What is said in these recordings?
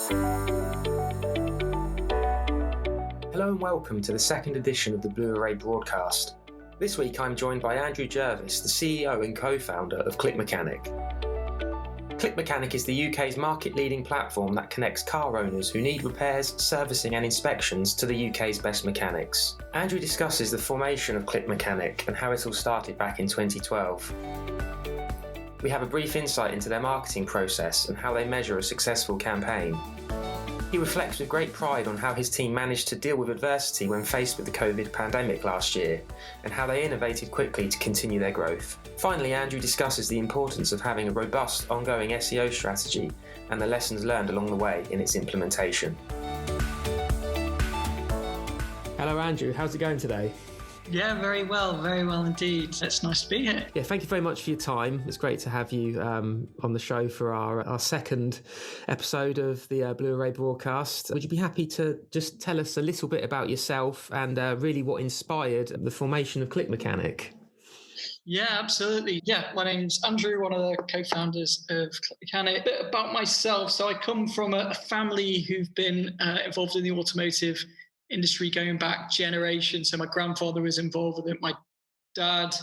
Hello and welcome to the second edition of the Blue Array broadcast. This week I'm joined by Andrew Jervis, the CEO and co-founder of ClickMechanic. ClickMechanic is the UK's market-leading platform that connects car owners who need repairs, servicing and inspections to the UK's best mechanics. Andrew discusses the formation of ClickMechanic and how it all started back in 2012. We have a brief insight into their marketing process and how they measure a successful campaign. He reflects with great pride on how his team managed to deal with adversity when faced with the COVID pandemic last year, and how they innovated quickly to continue their growth. Finally, Andrew discusses the importance of having a robust, ongoing SEO strategy and the lessons learned along the way in its implementation. Hello Andrew, how's it going today? Yeah, very well indeed. It's nice to be here. Yeah, thank you very much for your time. It's great to have you on the show for our second episode of the Blue Array broadcast. Would you be happy to just tell us a little bit about yourself and really what inspired the formation of ClickMechanic? Yeah, absolutely. Yeah, my name's Andrew, one of the co-founders of ClickMechanic. A bit about myself. So I come from a family who've been involved in the automotive industry going back generations. So my grandfather was involved with it. My dad,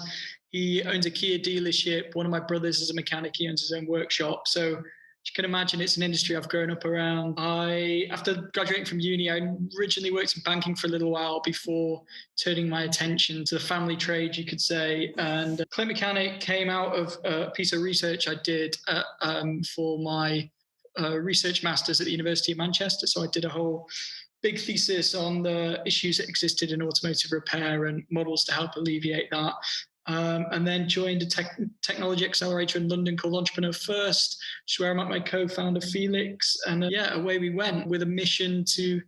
he owns a Kia dealership. One of my brothers is a mechanic. He owns his own workshop. So you can imagine it's an industry I've grown up around. After graduating from uni, I originally worked in banking for a little while before turning my attention to the family trade, you could say. And ClickMechanic came out of a piece of research I did for my research master's at the University of Manchester. So I did a whole big thesis on the issues that existed in automotive repair and models to help alleviate that. And then joined a technology accelerator in London called Entrepreneur First, which is where I met my co-founder Felix. And away we went with a mission to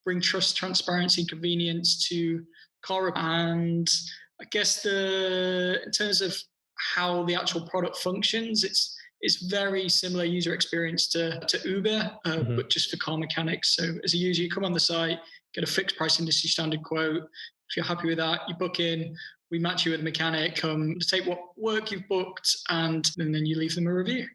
bring trust, transparency, and convenience to car repair. And I guess in terms of how the actual product functions, it's very similar user experience to Uber, but just for car mechanics. So as a user, you come on the site, get a fixed price industry standard quote. If you're happy with that, you book in, we match you with a mechanic, to take what work you've booked, and then you leave them a review.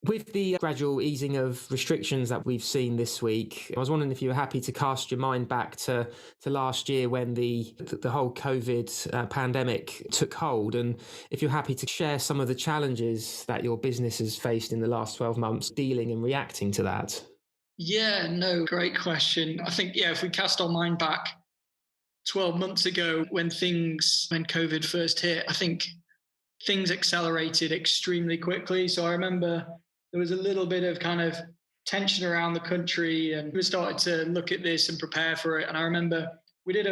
With the gradual easing of restrictions that we've seen this week, I was wondering if you were happy to cast your mind back to last year when the whole COVID pandemic took hold, and if you're happy to share some of the challenges that your business has faced in the last 12 months dealing and reacting to that. Yeah, no, great question. I think, if we cast our mind back 12 months ago when COVID first hit, I think things accelerated extremely quickly. So I remember there was a little bit of kind of tension around the country, and we started to look at this and prepare for it. And I remember we did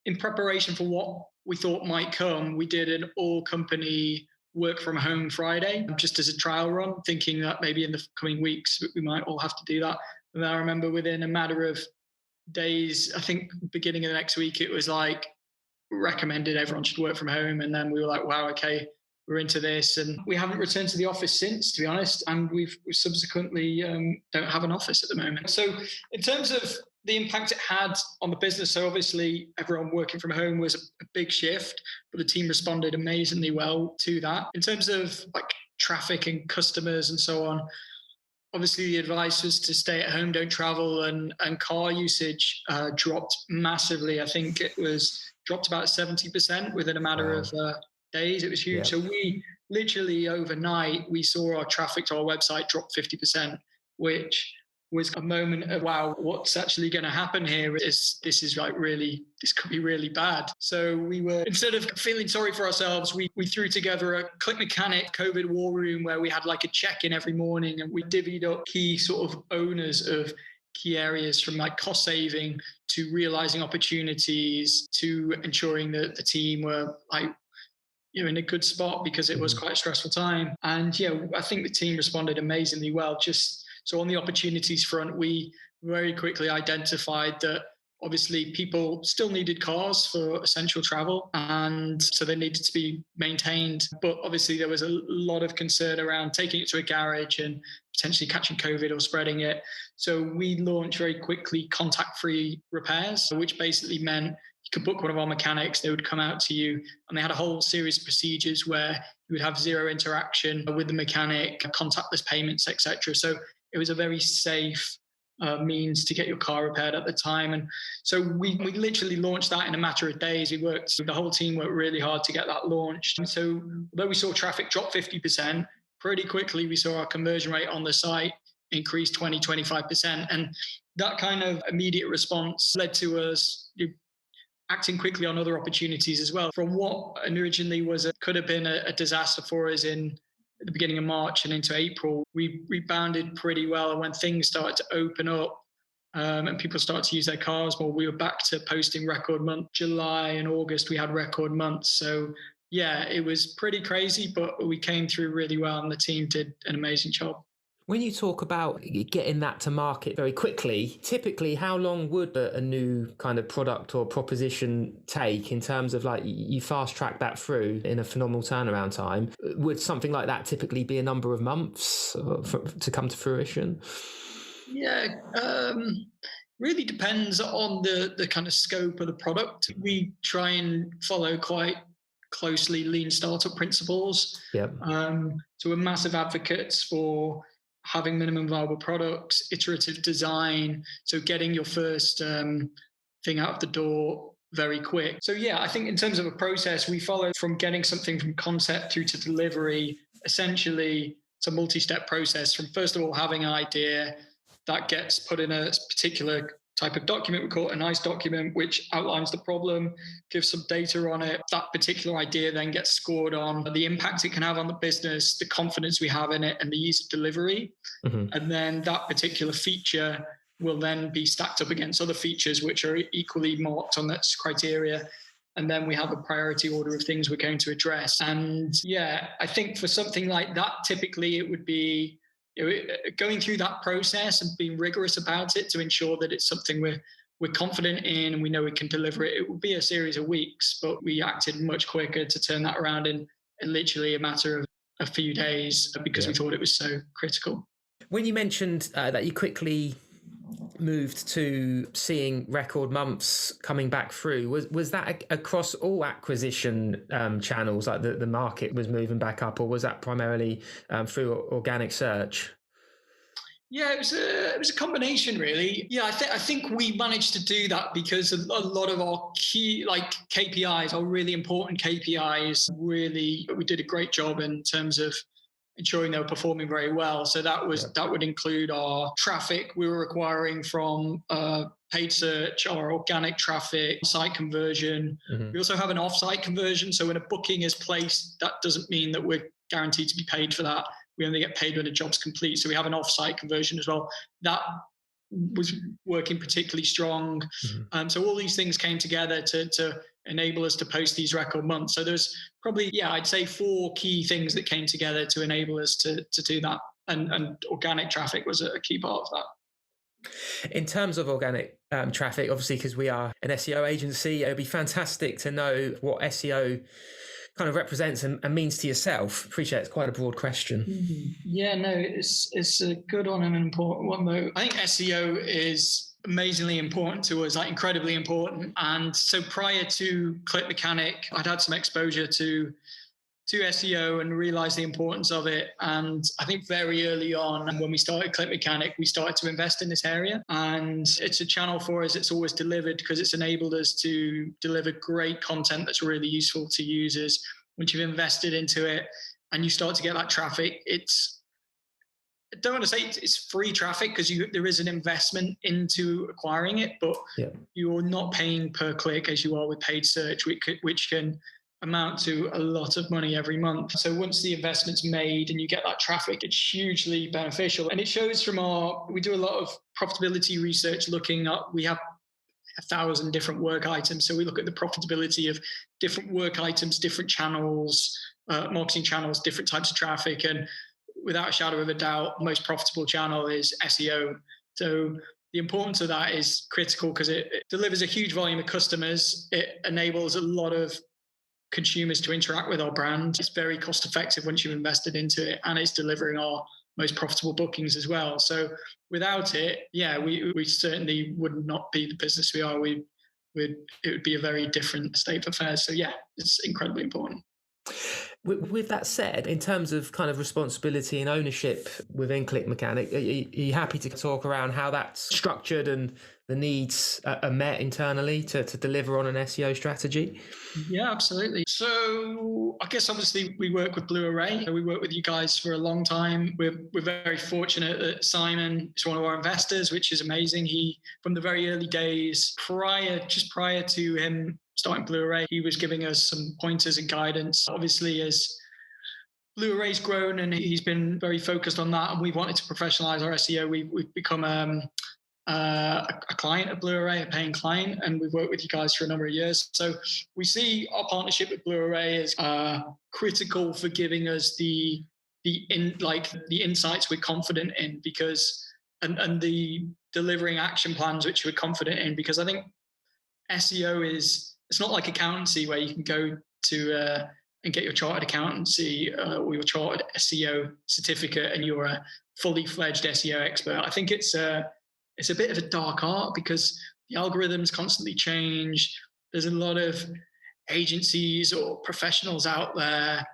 in preparation for what we thought might come, we did an all company work from home Friday, just as a trial run, thinking that maybe in the coming weeks we might all have to do that. And I remember within a matter of days, I think beginning of the next week, it was like recommended everyone should work from home. And then we were like, wow, okay, we're into this. And we haven't returned to the office since, to be honest. And we subsequently don't have an office at the moment. So in terms of the impact it had on the business, so obviously everyone working from home was a big shift, but the team responded amazingly well to that. In terms of like traffic and customers and so on, obviously the advice was to stay at home, don't travel, and car usage dropped massively. I think it was dropped about 70% within a matter of days. It was huge. Yeah. So we literally overnight, we saw our traffic to our website drop 50%, which was a moment of, wow, what's actually going to happen here? This could be really bad. So we were, instead of feeling sorry for ourselves, we threw together a ClickMechanic COVID war room where we had like a check-in every morning, and we divvied up key sort of owners of key areas, from like cost saving to realizing opportunities to ensuring that the team were like, in a good spot, because it was quite a stressful time. And I think the team responded amazingly well. So on the opportunities front, we very quickly identified that obviously people still needed cars for essential travel, and so they needed to be maintained. But obviously there was a lot of concern around taking it to a garage and potentially catching COVID or spreading it. So we launched very quickly contact-free repairs, which basically meant you could book one of our mechanics, they would come out to you, and they had a whole series of procedures where you would have zero interaction with the mechanic, contactless payments, etc. So it was a very safe means to get your car repaired at the time. And so we literally launched that in a matter of days. The whole team worked really hard to get that launched. And so although we saw traffic drop 50%, pretty quickly we saw our conversion rate on the site increase 20-25%. And that kind of immediate response led to us acting quickly on other opportunities as well. From what originally could have been a disaster for us at the beginning of March and into April, we rebounded pretty well. And when things started to open up and people started to use their cars more, we were back to posting record months. July and August, we had record months. So yeah, it was pretty crazy, but we came through really well and the team did an amazing job. When you talk about getting that to market very quickly, typically how long would a new kind of product or proposition take in terms of like you fast track that through in a phenomenal turnaround time? Would something like that typically be a number of months to come to fruition? Yeah, really depends on the kind of scope of the product. We try and follow quite closely lean startup principles. Yep. So we're massive advocates for having minimum viable products, iterative design, so getting your first thing out of the door very quick. So yeah, I think in terms of a process, we follow from getting something from concept through to delivery. Essentially, it's a multi-step process from first of all having an idea that gets put in a particular type of document. We call it a nice document, which outlines the problem, gives some data on it. That particular idea then gets scored on the impact it can have on the business, the confidence we have in it, and the ease of delivery. Mm-hmm. And then that particular feature will then be stacked up against other features which are equally marked on that criteria. And then we have a priority order of things we're going to address. And yeah, I think for something like that, typically it would be going through that process and being rigorous about it to ensure that it's something we're confident in and we know we can deliver it. It would be a series of weeks, but we acted much quicker to turn that around in literally a matter of a few days because we thought it was so critical. When you mentioned that you quickly moved to seeing record months coming back through, was that across all acquisition channels, like the market was moving back up, or was that primarily through organic search? Yeah, it was a combination, really. Yeah, I think we managed to do that because a lot of our key KPIs, our really important KPIs, we did a great job in terms of ensuring they were performing very well. So that would include our traffic we were acquiring from paid search, our organic traffic, site conversion. Mm-hmm. We also have an off-site conversion. So when a booking is placed, that doesn't mean that we're guaranteed to be paid for that. We only get paid when a job's complete. So we have an off-site conversion as well. That was working particularly strong. Mm-hmm. So all these things came together to enable us to post these record months. So there's probably, I'd say 4 key things that came together to enable us to do that. And organic traffic was a key part of that. In terms of organic traffic, obviously, because we are an SEO agency, it would be fantastic to know what SEO kind of represents and means to yourself. Appreciate it's quite a broad question. Mm-hmm. Yeah, no, it's a good one and an important one, though. I think SEO is amazingly important to us, like incredibly important. And so prior to ClickMechanic, I'd had some exposure to SEO and realized the importance of it. And I think very early on, when we started ClickMechanic, we started to invest in this area. And it's a channel for us. It's always delivered because it's enabled us to deliver great content that's really useful to users. Once you've invested into it and you start to get that traffic, I don't want to say it's free traffic because there is an investment into acquiring it, but you're not paying per click as you are with paid search, which can amount to a lot of money every month. So once the investment's made and you get that traffic, it's hugely beneficial. And it shows from we do a lot of profitability research we have 1,000 different work items. So we look at the profitability of different work items, different channels, marketing channels, different types of traffic. And without a shadow of a doubt, the most profitable channel is SEO. So the importance of that is critical because it delivers a huge volume of customers. It enables a lot of consumers to interact with our brand. It's very cost effective once you've invested into it, and it's delivering our most profitable bookings as well. So without it, we certainly would not be the business we are. It would be a very different state of affairs. So it's incredibly important. With that said, in terms of kind of responsibility and ownership within ClickMechanic, are you happy to talk around how that's structured and the needs are met internally to deliver on an SEO strategy? Yeah, absolutely. So I guess obviously we work with Blue Array. We work with you guys for a long time. We're very fortunate that Simon is one of our investors, which is amazing. He, from the very early days, prior to him starting Blue Array, he was giving us some pointers and guidance. Obviously, as Blue Array's grown and he's been very focused on that, and we wanted to professionalize our SEO. We've become a client of Blue Array, a paying client, and we've worked with you guys for a number of years. So we see our partnership with Blue Array as critical for giving us the insights we're confident in, because and the delivering action plans which we're confident in, because I think SEO it's not like accountancy where you can go to and get your chartered accountancy or your chartered SEO certificate and you're a fully fledged SEO expert. I think it's a bit of a dark art because the algorithms constantly change. There's a lot of agencies or professionals out there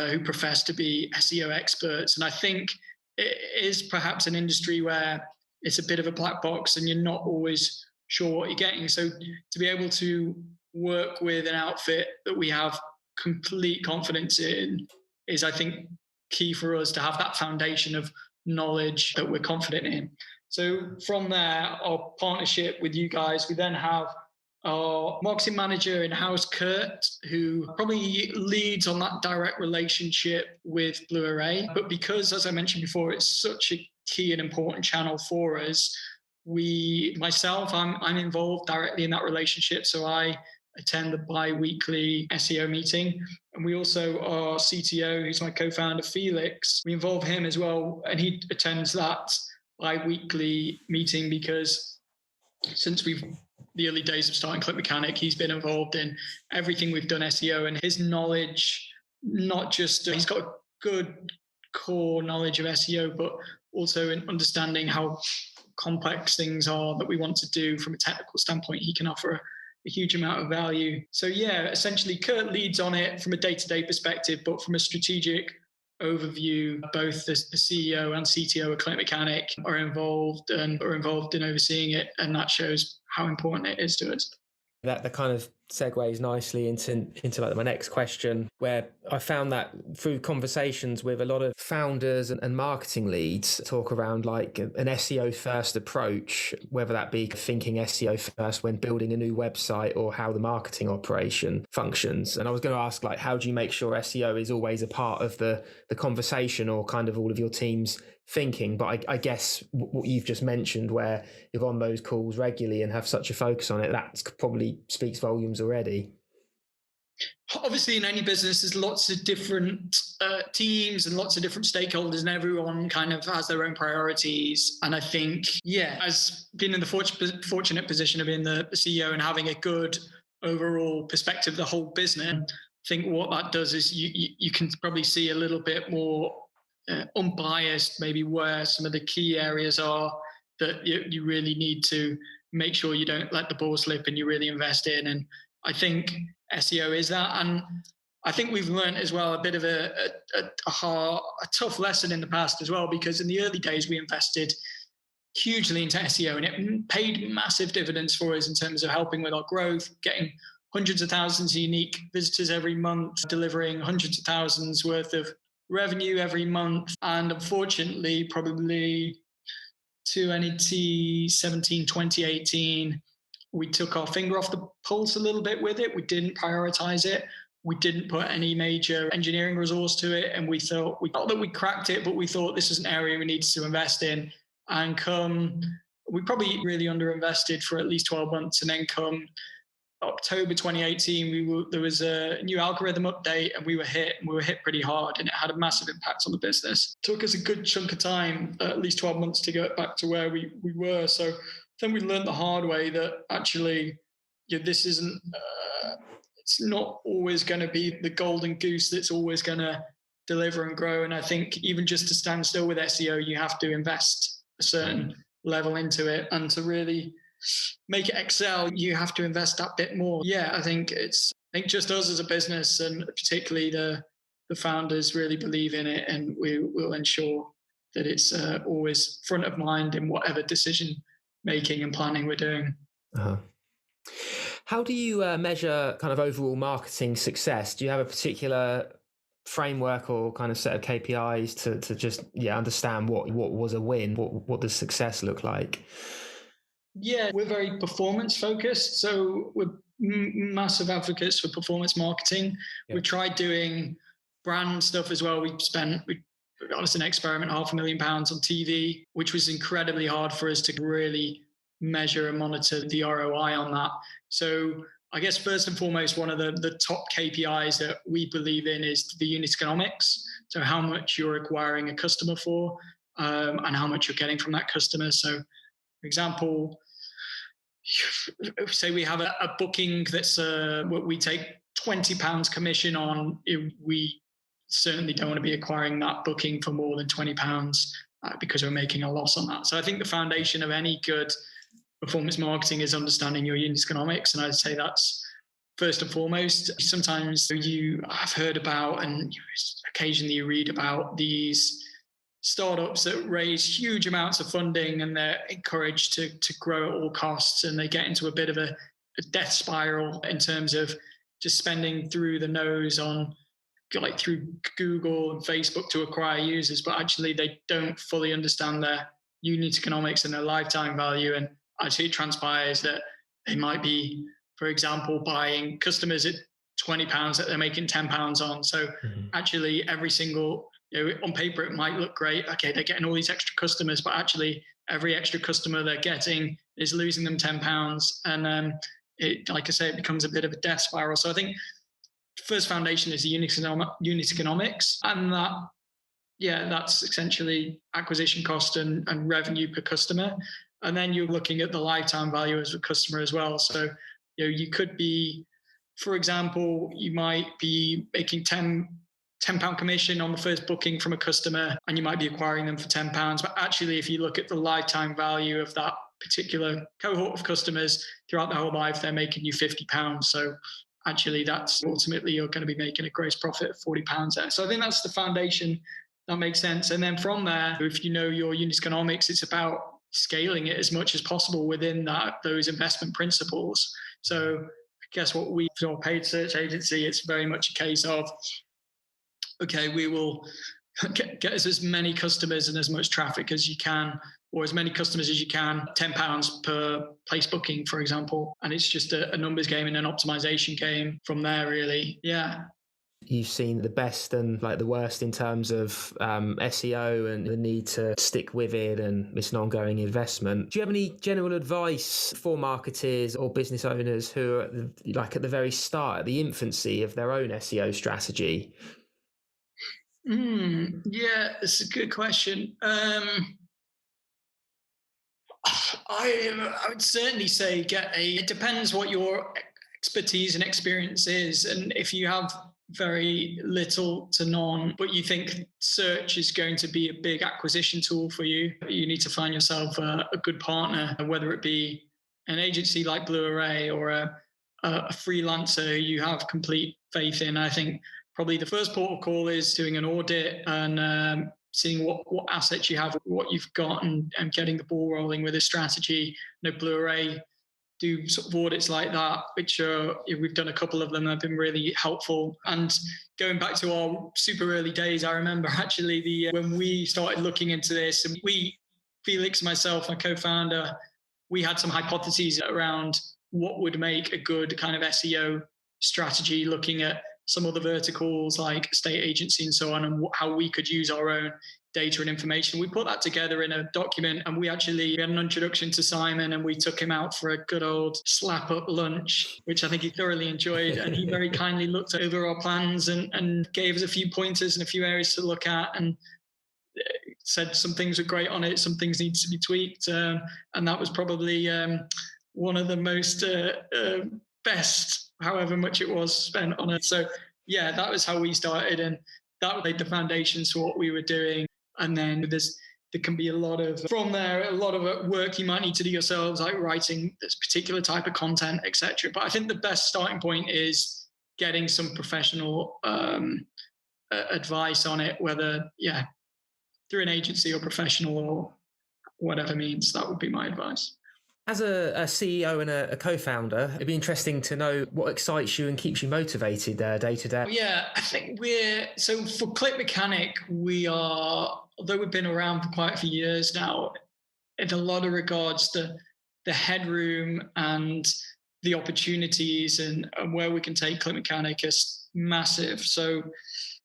who profess to be SEO experts. And I think it is perhaps an industry where it's a bit of a black box and you're not always sure what you're getting. So to be able to work with an outfit that we have complete confidence in is, I think, key for us to have that foundation of knowledge that we're confident in. So from there, our partnership with you guys, we then have our marketing manager in-house, Kurt, who probably leads on that direct relationship with Blue Array. But because, as I mentioned before, it's such a key and important channel for us, I'm involved directly in that relationship. So I attend the bi-weekly SEO meeting. And we also, our CTO, who's my co-founder, Felix, we involve him as well. And he attends that bi-weekly meeting because since the early days of starting ClickMechanic, he's been involved in everything we've done SEO, and his knowledge, not just, he's got a good core knowledge of SEO, but also in understanding how complex things are that we want to do from a technical standpoint. He can offer a huge amount of value. So yeah, essentially Kurt leads on it from a day-to-day perspective, but from a strategic overview, both the CEO and CTO of ClickMechanic are involved in overseeing it, and that shows how important it is to us. That kind of segues nicely into like my next question, where I found that through conversations with a lot of founders and marketing leads talk around like an SEO first approach, whether that be thinking SEO first when building a new website or how the marketing operation functions. And I was going to ask, like, how do you make sure SEO is always a part of the conversation or kind of all of your team's thinking? But I guess what you've just mentioned, where you're on those calls regularly and have such a focus on it, that probably speaks volumes already. Obviously, in any business, there's lots of different teams and lots of different stakeholders, and everyone kind of has their own priorities. And I think, as being in the fortunate position of being the CEO and having a good overall perspective of the whole business, I think what that does is you can probably see a little bit more unbiased, maybe where some of the key areas are that you really need to make sure you don't let the ball slip and you really invest in. And I think SEO is that. And I think we've learned as well a bit of a tough lesson in the past as well, because in the early days we invested hugely into SEO and it paid massive dividends for us in terms of helping with our growth, getting hundreds of thousands of unique visitors every month, delivering hundreds of thousands worth of revenue every month. And unfortunately, probably 2017, 2018, we took our finger off the pulse a little bit with it. We didn't prioritize it. We didn't put any major engineering resource to it. And we thought that we cracked it, but we thought this is an area we needed to invest in. And we probably really underinvested for at least 12 months. And then come October 2018, there was a new algorithm update and we were hit pretty hard, and it had a massive impact on the business. It took us a good chunk of time, at least 12 months, to get back to where we were. So then we learned the hard way that actually this isn't, it's not always going to be the golden goose that's always going to deliver and grow. And I think even just to stand still with SEO, you have to invest a certain level into it, and to really make it excel, you have to invest that bit more. I think just us as a business, and particularly the the founders really believe in it, and we will ensure that it's always front of mind in whatever decision making and planning we're doing. Uh-huh. How do you measure kind of overall marketing success? Do you have a particular framework or kind of set of KPIs to just understand what was a win? What does success look like? Yeah, we're very performance focused. So we're massive advocates for performance marketing. Yeah. We tried doing brand stuff as well. We honest, an experiment, £500,000 on TV, which was incredibly hard for us to really measure and monitor the ROI on that. So I guess first and foremost, one of the top KPIs that we believe in is the unit economics. So how much you're acquiring a customer for, and how much you're getting from that customer. So for example, say we have a booking that's we take £20 commission on. We certainly don't want to be acquiring that booking for more than £20 because we're making a loss on that. So I think the foundation of any good performance marketing is understanding your unit economics, and I'd say that's first and foremost. Sometimes I've heard about, and occasionally you read about these startups that raise huge amounts of funding and they're encouraged to grow at all costs, and they get into a bit of a death spiral in terms of just spending through the nose on like through Google and Facebook to acquire users, but actually they don't fully understand their unit economics and their lifetime value. And actually it transpires that they might be, for example, buying customers at £20 that they're making £10 on. So actually every single, on paper, it might look great. Okay, they're getting all these extra customers, but actually every extra customer they're getting is losing them £10. And like I say, it becomes a bit of a death spiral. So I think first foundation is the unit economics, and that's essentially acquisition cost and revenue per customer. And then you're looking at the lifetime value as a customer as well. So you could be, for example, you might be making £10 commission on the first booking from a customer, and you might be acquiring them for £10. But actually, if you look at the lifetime value of that particular cohort of customers throughout their whole life, they're making you £50. So actually, that's ultimately you're going to be making a gross profit of £40 there. So I think that's the foundation. That makes sense. And then from there, if you know your unit economics, it's about scaling it as much as possible within those investment principles. So I guess what we, for a paid search agency, it's very much a case of, okay, we will get us as many customers and as much traffic as you can, or as many customers as you can, £10 per place booking, for example. And it's just a numbers game and an optimization game from there, really. Yeah. You've seen the best and like the worst in terms of SEO and the need to stick with it, and it's an ongoing investment. Do you have any general advice for marketers or business owners who are like at the very start, at the infancy of their own SEO strategy? Yeah, it's a good question. I would certainly say it depends what your expertise and experience is. And if you have very little to none, but you think search is going to be a big acquisition tool for you, you need to find yourself a good partner, whether it be an agency like Blue Array or a freelancer you have complete faith in. I think probably the first port of call is doing an audit and seeing what assets you have, what you've got, and getting the ball rolling with a strategy. Blue Array do sort of audits like that, which we've done a couple of them that have been really helpful. And going back to our super early days, I remember actually when we started looking into this, and Felix, myself, my co-founder, we had some hypotheses around what would make a good kind of SEO strategy, looking at some other verticals like estate agency and so on, and how we could use our own data and information. We put that together in a document, and we had an introduction to Simon, and we took him out for a good old slap up lunch, which I think he thoroughly enjoyed. And he very kindly looked over our plans and gave us a few pointers and a few areas to look at, and said some things were great on it, some things needed to be tweaked. And that was probably one of the most best, however much it was spent on it. So yeah, that was how we started, and that laid the foundations for what we were doing. And then there can be a lot of work you might need to do yourselves, like writing this particular type of content, etc. But I think the best starting point is getting some professional advice on it, whether, through an agency or professional or whatever means. That would be my advice. As a CEO and a co-founder, it'd be interesting to know what excites you and keeps you motivated day to day. Yeah, I think so for ClickMechanic, although we've been around for quite a few years now, in a lot of regards, the headroom and the opportunities and where we can take ClickMechanic is massive. So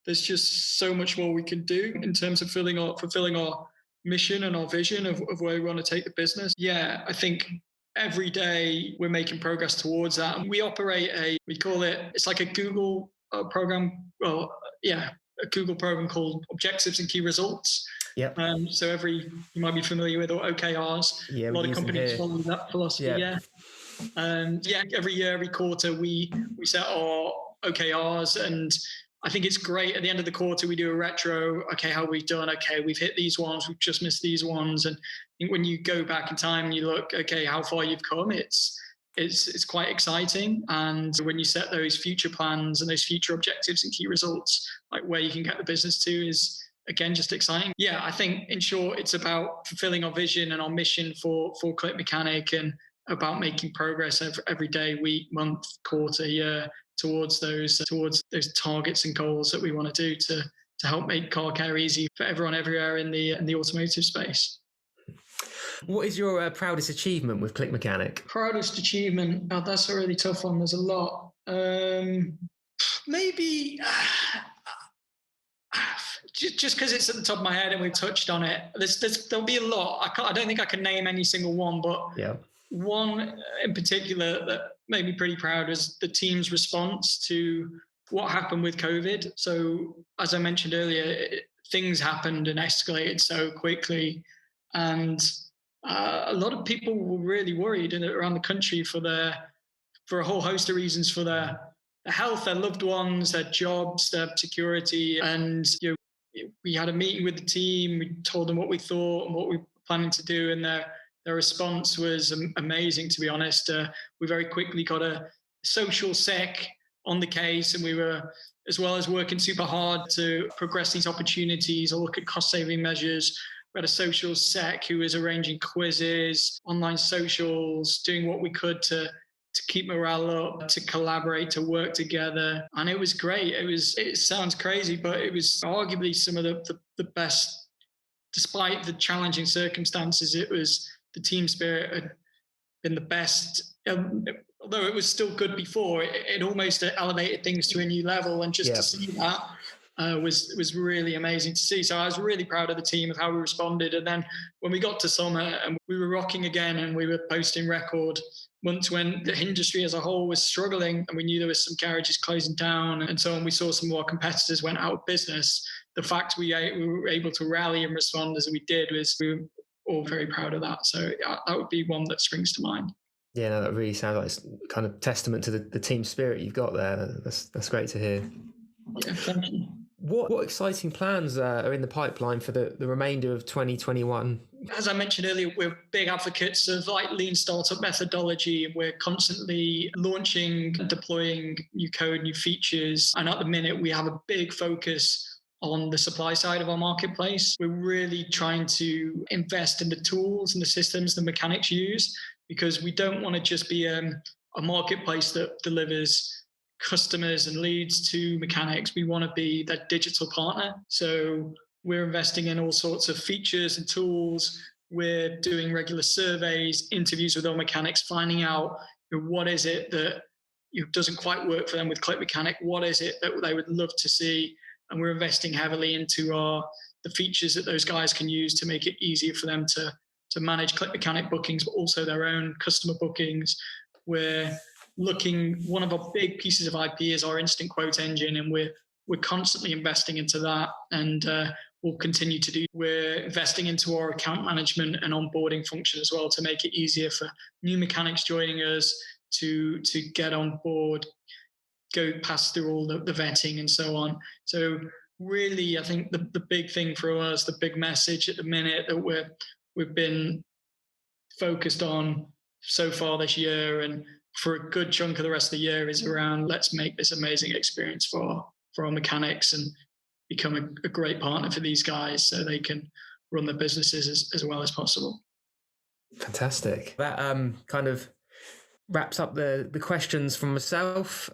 there's just so much more we can do in terms of fulfilling our mission and our vision of where we want to take the business. Yeah, I think every day we're making progress towards that. And we operate it's like a Google program. Well, a Google program called Objectives and Key Results. Yep. So you might be familiar with, or OKRs. Yeah, a lot of companies follow that philosophy. Yeah. Every year, every quarter, we set our OKRs, and I think it's great. At the end of the quarter, we do a retro. Okay, how have we done? Okay, we've hit these ones. We've just missed these ones. And I think when you go back in time and you look, okay, how far you've come, it's quite exciting. And when you set those future plans and those future objectives and key results, like where you can get the business to, is again just exciting. Yeah, I think in short, it's about fulfilling our vision and our mission for ClickMechanic, and about making progress every day, week, month, quarter, year, towards those targets and goals that we want to do to help make car care easy for everyone everywhere in the automotive space. What is your proudest achievement with ClickMechanic? Proudest achievement? Oh, that's a really tough one. There's a lot. Maybe just because it's at the top of my head and we've touched on it. There'll be a lot. I don't think I can name any single one, but yeah. One in particular that made me pretty proud is the team's response to what happened with COVID. So as I mentioned earlier, things happened and escalated so quickly. And a lot of people were really worried around the country for a whole host of reasons, for their health, their loved ones, their jobs, their security. And we had a meeting with the team. We told them what we thought and what we were planning to do, and their response was amazing, to be honest. We very quickly got a social sec on the case, and we were, as well as working super hard to progress these opportunities or look at cost-saving measures, we had a social sec who was arranging quizzes, online socials, doing what we could to keep morale up, to collaborate, to work together. And it was great. It sounds crazy, but it was arguably some of the best, despite the challenging circumstances. It was, the team spirit had been the best. Although it was still good before, it almost elevated things to a new level. And just to see that was really amazing to see. So I was really proud of the team, of how we responded. And then when we got to summer and we were rocking again and we were posting record months when the industry as a whole was struggling, and we knew there was some garages closing down and so on, we saw some more competitors went out of business. The fact we were able to rally and respond as we did, we were all very proud of that. So that would be one that springs to mind. Yeah, no, that really sounds like it's kind of testament to the team spirit you've got there. That's great to hear. Yeah, thank you. What exciting plans are in the pipeline for the remainder of 2021? As I mentioned earlier, we're big advocates of lean startup methodology. We're constantly launching and deploying new code, new features. And at the minute, we have a big focus on the supply side of our marketplace. We're really trying to invest in the tools and the systems the mechanics use, because we don't want to just be a marketplace that delivers customers and leads to mechanics. We want to be that digital partner. So we're investing in all sorts of features and tools. We're doing regular surveys, interviews with our mechanics, finding out what is it that doesn't quite work for them with ClickMechanic. What is it that they would love to see? And we're investing heavily into the features that those guys can use to make it easier for them to manage ClickMechanic bookings, but also their own customer bookings. We're one of our big pieces of IP is our instant quote engine, and we're constantly investing into that, and we'll continue to do. We're investing into our account management and onboarding function as well, to make it easier for new mechanics joining us to get on board, go pass through all the vetting and so on. So really, I think the big thing for us, the big message at the minute that we've been focused on so far this year, and for a good chunk of the rest of the year, is around, let's make this amazing experience for our mechanics, and become a great partner for these guys so they can run their businesses as well as possible. Fantastic. That kind of wraps up the questions from myself.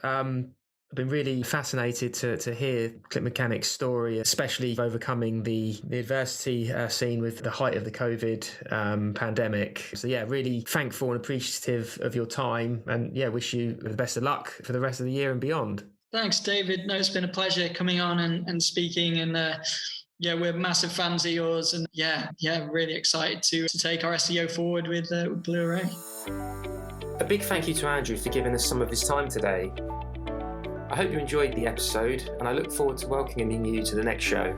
I've been really fascinated to hear ClickMechanic's story, especially overcoming the adversity seen with the height of the COVID pandemic. So yeah, really thankful and appreciative of your time, and yeah, wish you the best of luck for the rest of the year and beyond. Thanks, David. No, it's been a pleasure coming on and speaking, and yeah, we're massive fans of yours, and yeah, really excited to take our SEO forward with Blue Array. A big thank you to Andrew for giving us some of his time today. I hope you enjoyed the episode, and I look forward to welcoming you to the next show.